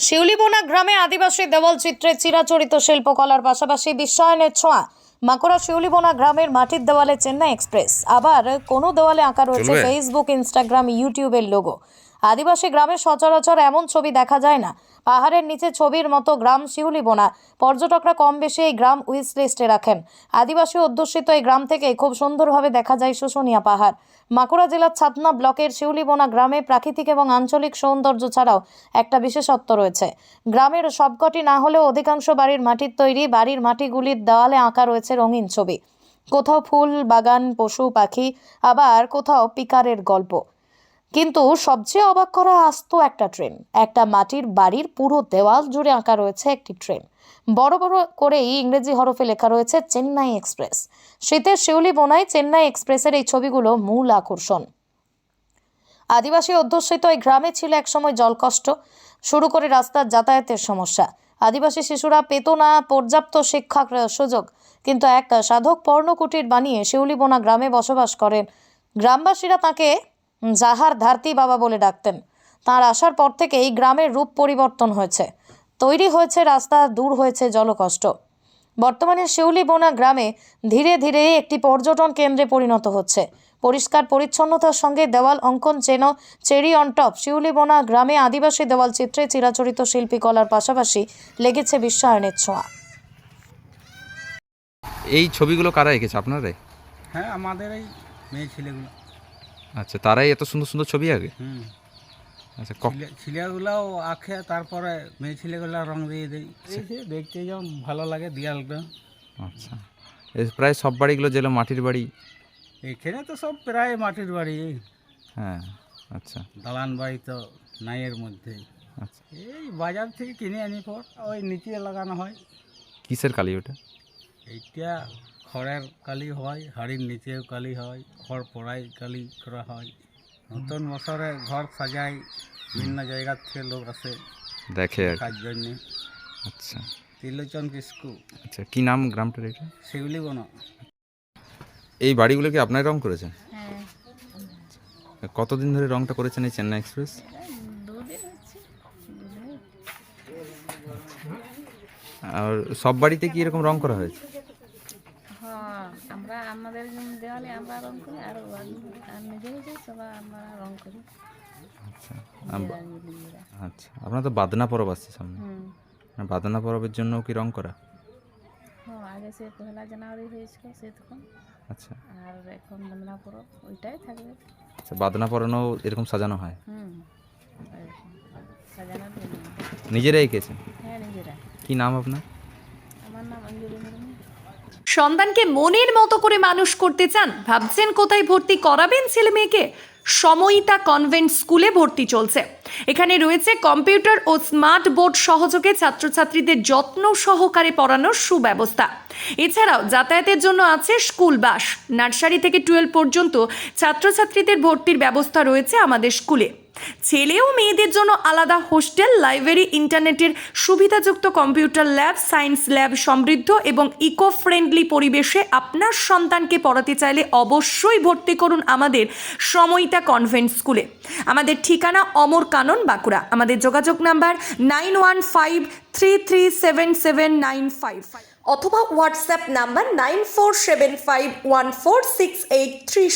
শিউলিবোনা গ্রামে আদিবাসী দেওয়াল চিত্রে চিরাচরিত শিল্পকলার পাশাপাশি বিশ্বায়নের ছোঁয়া। মাকড়া শিউলিবোনা গ্রামের মাটির দেওয়ালে চেন্নাই এক্সপ্রেস, আবার কোনো দেওয়ালে আঁকা রয়েছে ফেসবুক, ইনস্টাগ্রাম, ইউটিউবের লোগো। আদিবাসী গ্রামে সচরাচর এমন ছবি দেখা যায় না। পাহাড়ের নিচে ছবির মতো গ্রাম শিউলিবোনা। পর্যটকরা কম বেশি এই গ্রাম উইশ লিস্টে রাখেন। আদিবাসী অধ্যুষিত এই গ্রাম থেকে খুব সুন্দরভাবে দেখা যায় শুশুনিয়া পাহাড়। বাঁকুড়া জেলার ছাতনা ব্লকের শিউলিবোনা গ্রামে প্রাকৃতিক এবং আঞ্চলিক সৌন্দর্য ছাড়াও একটা বিশেষত্ব রয়েছে। গ্রামের সবকটি না হলেও অধিকাংশ বাড়ির মাটির তৈরি। বাড়ির মাটিগুলির দেওয়ালে আঁকা রয়েছে রঙিন ছবি। কোথাও ফুল বাগান, পশু পাখি, আবার কোথাও পিকারের গল্প। কিন্তু সবচেয়ে অবাক করা আস্ত একটা ট্রেন। একটা মাটির বাড়ির পুরো দেওয়াল জুড়ে আঁকা রয়েছে একটি ট্রেন। বড় বড় করেই ইংরেজি হরফে লেখা রয়েছে চেন্নাই এক্সপ্রেস। শীতের শিউলিবোনায় চেন্নাই এক্সপ্রেসের এই ছবিগুলো মূল আকর্ষণ। আদিবাসী অধ্যুষিত এই গ্রামে ছিল একসময় জলকষ্ট, শুরু করে রাস্তার যাতায়াতের সমস্যা। আদিবাসী শিশুরা পেত না পর্যাপ্ত শিক্ষার সুযোগ। কিন্তু এক সাধক পর্ণকুটির বানিয়ে শিউলিবোনা গ্রামে বসবাস করেন। গ্রামবাসীরা তাকে জাহার ধারতি বাবা বলে ডাকতেন। তাঁর আসার পর থেকে এই গ্রামের রূপ পরিবর্তন হয়েছে। তৈরি হয়েছে রাস্তা, দূর হয়েছে জলকষ্ট। বর্তমানে শিউলিবোনা গ্রামে ধীরে ধীরে একটি পর্যটন কেন্দ্রে পরিণত হচ্ছে। পরিষ্কার পরিচ্ছন্নতার সঙ্গে দেওয়াল অঙ্কন যেন চেরি অন টপ। শিউলিবোনা গ্রামে আদিবাসী দেওয়াল চিত্রে চিরাচরিত শিল্পীকলার পাশাপাশি লেগেছে বিশ্বায়নের ছোঁয়া। এই ছবিগুলো কারা এঁকেছে, আপনারাই? হ্যাঁ, আমাদের এই মেয়ে ছেলেগুলো। আচ্ছা, তারাই এত সুন্দর সুন্দর ছবি আঁকে? আচ্ছা, ছেলেগুলাও আঁকে, তারপরে মেয়ে ছেলেগুলো রং দিয়ে দেয়। দেখতে যেমন ভালো লাগে দেয়ালটা। আচ্ছা, প্রায় সব বাড়িগুলো যেগুলো মাটির বাড়ি, এখানে তো সব প্রায় মাটির বাড়ি। হ্যাঁ। আচ্ছা দালান বাড়ি তো নাই এর মধ্যে। আচ্ছা, এই বাজার থেকে কিনে আনি পর ওই নিচে লাগানো হয়। কিসের কালি ওটা? এইটা খড়ের কালি হয়, হাড়ির নিচেও কালি হয়, খড় পোড়াই কালি করা হয়। নতুন বছরে ঘর সাজাই, বিভিন্ন জায়গার থেকে লোক আসে দেখে আর কি। কাজ জন্য। আচ্ছা ত্রিলোচন কিস্কু। আচ্ছা, কি নাম গ্রামটার এটা? শিউলিবোনা। এই বাড়িগুলো কি আপনার রং করেছেন? হ্যাঁ, কতদিন ধরে রংটা করেছেন এই চেন্নাই এক্সপ্রেস? দুদিন হচ্ছে। আর সব বাড়িতে কি এরকম রং করা হয়েছে? হ্যাঁ, আমরা আমাদের দেওয়ালে আমরা রং করি, আর নিজে নিজে সবাই আমরা রং করি। আচ্ছা নিজেরা। আচ্ছা, আপনার তো বাদনা পরব আসছে সামনে। হুম। বাদনা পরবের জন্য কি রং করা? হ্যাঁ, আগে সে 1 জানুয়ারি হয়েছিল সে তখন, আচ্ছা আর এখন বন্দনা পরব ওইটাই থাকবে। আচ্ছা, বাদনা পরানো এরকম সাজানো হয়? হুম, এরকম সাজানোর জন্য। নিজেরাই এঁকেছেন? হ্যাঁ, নিজেরা। কি নাম আপনার? আমার নাম অঞ্জলি মুর্মু। সন্তানকে মনের মতো করে মানুষ করতে চান? ভাবছেন কোথায় ভর্তি করাবেন ছেলে মেয়েকে? সময়িতা কনভেন্ট স্কুলে ভর্তি চলছে। এখানে রয়েছে কম্পিউটার ও স্মার্ট বোর্ড সহযোগে ছাত্রছাত্রীদের যত্ন সহকারে পড়ানোর সুব্যবস্থা। এছাড়াও যাতায়াতের জন্য আছে স্কুল বাস। নার্সারি থেকে 12 পর্যন্ত ছাত্রছাত্রীদের ভর্তির ব্যবস্থা রয়েছে আমাদের স্কুলে। ছেলে ও মেয়েদের জন্য আলাদা হোস্টেল, লাইব্রেরি, ইন্টারনেটের সুবিধাযুক্ত কম্পিউটার ল্যাব, সায়েন্স ল্যাব সমৃদ্ধ এবং ইকো ফ্রেন্ডলি পরিবেশে আপনার সন্তানকে পড়াতে চাইলে অবশ্যই ভর্তি করুন আমাদের সময়িতা কনভেন্ট স্কুলে। আমাদের ঠিকানা অমর কানন, বাঁকুড়া। আমাদের যোগাযোগ নাম্বার 9153377955 অথবা হোয়াটসঅ্যাপ নাম্বার 9475146833।